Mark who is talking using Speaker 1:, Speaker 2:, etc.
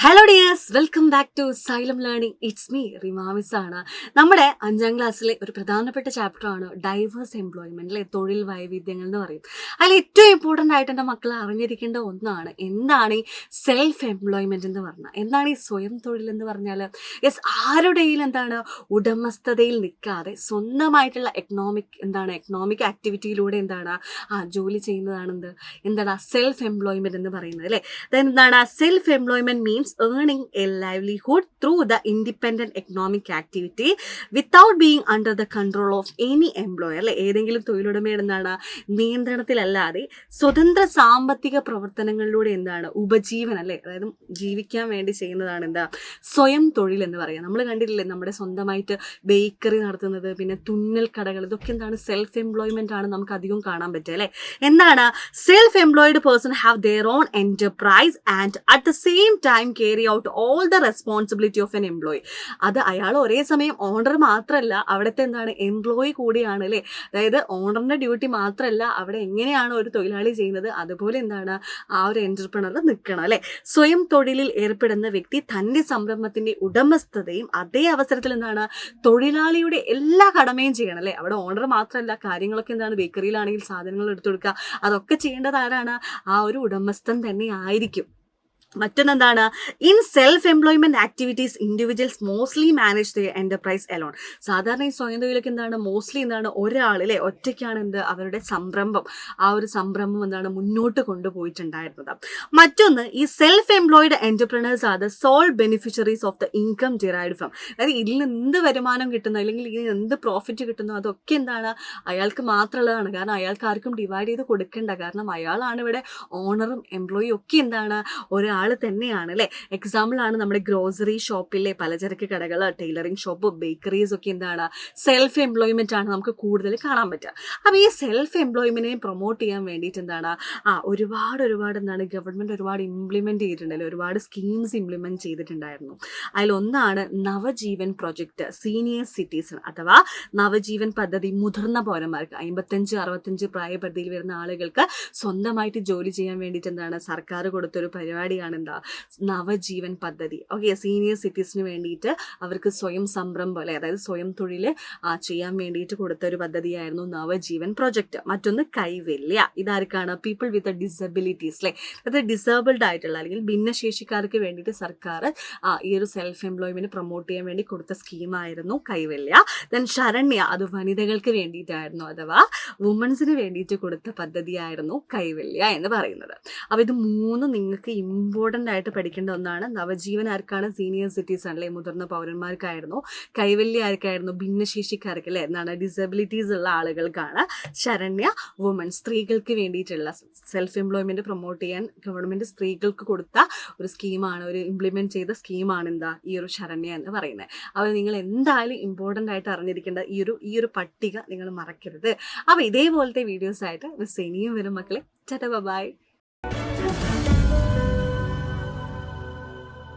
Speaker 1: Hello dears, welcome back to Xylem learning. It's me റിമാമിസ് ആണ്. നമ്മുടെ 5ാം ക്ലാസ്സിലെ ഒരു പ്രധാനപ്പെട്ട ചാപ്റ്ററാണ് ഡൈവേഴ്സ് എംപ്ലോയ്മെന്റ്, അല്ലെ, തൊഴിൽ വൈവിധ്യങ്ങൾ എന്ന് പറയും. അതിൽ ഏറ്റവും ഇമ്പോർട്ടൻ്റ് ആയിട്ട് എൻ്റെ മക്കൾ അറിഞ്ഞിരിക്കേണ്ട ഒന്നാണ് എന്താണ് ഈ സെൽഫ് എംപ്ലോയ്മെന്റ് എന്ന് പറഞ്ഞാൽ. എന്താണ് ഈ സ്വയം തൊഴിൽ എന്ന് പറഞ്ഞാൽ? യെസ്, ആരുടെയും എന്താണ് ഉടമസ്ഥതയിൽ നിൽക്കാതെ സ്വന്തമായിട്ടുള്ള എക്കണോമിക് ആക്ടിവിറ്റിയിലൂടെ ജോലി ചെയ്യുന്നതാണ് എന്താണ് സെൽഫ് എംപ്ലോയ്മെന്റ് എന്ന് പറയുന്നത്, അല്ലേ. എന്താണ് self employment means earning a livelihood through the independent economic activity without being under the control of any employer, അല്ലെ. ഏതെങ്കിലും തൊഴിലുടമയുടെ നിയന്ത്രണത്തിലല്ലാതെ സ്വതന്ത്ര സാമ്പത്തിക പ്രവർത്തനങ്ങളിലൂടെ ഉപജീവനം, അല്ലെ, അതായത് ജീവിക്കാൻ വേണ്ടി ചെയ്യുന്നതാണ് സ്വയം തൊഴിൽ എന്ന് പറയാം. നമ്മൾ കണ്ടിട്ടില്ലേ നമ്മുടെ സ്വന്തമായിട്ട് ബേക്കറി നടത്തുന്നത്, പിന്നെ തുന്നൽ കടകൾ, ഇതൊക്കെ സെൽഫ് എംപ്ലോയ്മെന്റ് ആണ്, നമുക്ക് അധികം കാണാൻ പറ്റുക, അല്ലെ. Self employed person have their own enterprise and at the same time carry out all the responsibility of an employee. അത് അയാൾ ഒരേ സമയം ഓണർ മാത്രമല്ല, അവിടുത്തെ എംപ്ലോയി കൂടിയാണ്, അല്ലേ. അതായത് ഓണറിന്റെ ഡ്യൂട്ടി മാത്രമല്ല, അവിടെ എങ്ങനെയാണ് ഒരു തൊഴിലാളി ചെയ്യുന്നത് അതുപോലെ ആ ഒരു എന്റർപ്രണർ നിൽക്കണം, അല്ലെ. സ്വയം തൊഴിലിൽ ഏർപ്പെടുന്ന വ്യക്തി തന്റെ സംരംഭത്തിന്റെ ഉടമസ്ഥതയും അതേ അവസരത്തിൽ തൊഴിലാളിയുടെ എല്ലാ കടമയും ചെയ്യണം, അല്ലെ. അവിടെ ഓണർ മാത്രമല്ല, കാര്യങ്ങളൊക്കെ ബേക്കറിയിലാണെങ്കിൽ സാധനങ്ങൾ എടുത്തു കൊടുക്കുക, അതൊക്കെ ചെയ്യേണ്ടത് ആരാണ്? ആ ഒരു ഉടമസ്ഥൻ തന്നെ ആയിരിക്കും. മറ്റൊന്നെന്താണ്, in self employment activities individuals mostly manage the enterprise alone. സാധാരണ ഈ സ്വയം തൊഴിലൊക്കെ മോസ്റ്റ്ലി ഒരാൾ, അല്ലെ, ഒറ്റയ്ക്കാണ് അവരുടെ സംരംഭം, ആ ഒരു സംരംഭം മുന്നോട്ട് കൊണ്ടുപോയിട്ടുണ്ടായിരുന്നത്. മറ്റൊന്ന്, ഈ self employed entrepreneurs are the sole beneficiaries of the income derived from. അതായത് ഇതിൽ നിന്ന് എന്ത് വരുമാനം കിട്ടുന്നു, അല്ലെങ്കിൽ ഇതിന് എന്ത് പ്രോഫിറ്റ് കിട്ടുന്നു, അതൊക്കെ അയാൾക്ക് മാത്രമുള്ളതാണ്. കാരണം അയാൾക്ക് ആർക്കും ഡിവൈഡ് ചെയ്ത് കൊടുക്കേണ്ട, കാരണം അയാളാണ് ഇവിടെ ഓണറും എംപ്ലോയിയും ഒക്കെ ഒരാൾ തന്നെയാണ്, അല്ലെ. എക്സാമ്പിൾ ആണ് നമ്മുടെ ഗ്രോസറി ഷോപ്പിലെ പലചരക്ക് കടകൾ, ടൈലറിംഗ് ഷോപ്പ്, ബേക്കറീസ് ഒക്കെ സെൽഫ് എംപ്ലോയ്മെന്റ് ആണ് നമുക്ക് കൂടുതൽ കാണാൻ പറ്റുക. അപ്പൊ ഈ സെൽഫ് എംപ്ലോയ്മെന്റിനെ പ്രൊമോട്ട് ചെയ്യാൻ വേണ്ടിയിട്ട് ഒരുപാട് ഗവൺമെന്റ് ഒരുപാട് ഇംപ്ലിമെന്റ് ചെയ്തിട്ടുണ്ടല്ലോ, ഒരുപാട് സ്കീംസ് ഇംപ്ലിമെന്റ് ചെയ്തിട്ടുണ്ടായിരുന്നു. അതിലൊന്നാണ് നവജീവൻ പ്രൊജക്ട് സീനിയർ സിറ്റിസൺ അഥവാ നവജീവൻ പദ്ധതി. മുതിർന്ന പൗരന്മാർക്ക് 55-65 പ്രായപരിധിയിൽ വരുന്ന ആളുകൾക്ക് സ്വന്തമായിട്ട് ജോലി ചെയ്യാൻ വേണ്ടിയിട്ട് സർക്കാർ കൊടുത്തൊരു പരിപാടിയാണ് നവജീവൻ പദ്ധതി. ഓക്കെ, സീനിയർ സിറ്റിസിന് വേണ്ടിയിട്ട് അവർക്ക് സ്വയം സംരംഭം, അല്ലെ, അതായത് സ്വയം തൊഴിൽ ചെയ്യാൻ വേണ്ടിയിട്ട് കൊടുത്ത ഒരു പദ്ധതിയായിരുന്നു നവജീവൻ പ്രൊജക്ട്. മറ്റൊന്ന് കൈവല്യ. ഇതാർക്കാണ്? പീപ്പിൾ വിത്ത് ഡിസബിലിറ്റീസ്, അല്ലെ, അത് ഡിസേബിൾഡ് ആയിട്ടുള്ള അല്ലെങ്കിൽ ഭിന്നശേഷിക്കാർക്ക് വേണ്ടിയിട്ട് സർക്കാർ ഈ ഒരു സെൽഫ് എംപ്ലോയ്മെന്റ് പ്രൊമോട്ട് ചെയ്യാൻ വേണ്ടി കൊടുത്ത സ്കീമായിരുന്നു കൈവല്യ. ദെൻ ശരണ്യ, അത് വനിതകൾക്ക് വേണ്ടിയിട്ടായിരുന്നു, അഥവാ വുമൻസിന് വേണ്ടിയിട്ട് കൊടുത്ത പദ്ധതിയായിരുന്നു കൈവല്യ എന്ന് പറയുന്നത്. അപ്പോൾ ഇത് മൂന്നും നിങ്ങൾക്ക് ഇമ്പോർട്ടൻ്റ് ആയിട്ട് പഠിക്കേണ്ട ഒന്നാണ്. നവജീവൻ ആർക്കാണ്? സീനിയർ സിറ്റിസൺ, അല്ലെ, മുതിർന്ന പൗരന്മാർക്കായിരുന്നു. കൈവല്യ ആർക്കായിരുന്നു? ഭിന്നശേഷിക്കാർക്ക്, അല്ലെ, ഡിസബിലിറ്റീസ് ഉള്ള ആളുകൾക്കാണ്. ശരണ്യ വുമൺ, സ്ത്രീകൾക്ക് വേണ്ടിയിട്ടുള്ള സെൽഫ് എംപ്ലോയ്മെന്റ് പ്രൊമോട്ട് ചെയ്യാൻ ഗവൺമെന്റ് സ്ത്രീകൾക്ക് കൊടുത്ത ഒരു സ്കീമാണ്, ഒരു ഇംപ്ലിമെന്റ് ചെയ്ത സ്കീമാണ് ഈ ഒരു ശരണ്യ എന്ന് പറയുന്നത്. അപ്പോൾ നിങ്ങൾ എന്തായാലും ഇമ്പോർട്ടൻ്റ് ആയിട്ട് അറിഞ്ഞിരിക്കേണ്ട ഈ ഒരു പട്ടിക നിങ്ങൾ മറക്കരുത്. അപ്പോൾ ഇതേപോലത്തെ വീഡിയോസ് ആയിട്ട് മിസ് ഇനിയും വരും മക്കളെ. ടാറ്റാ, ബൈ.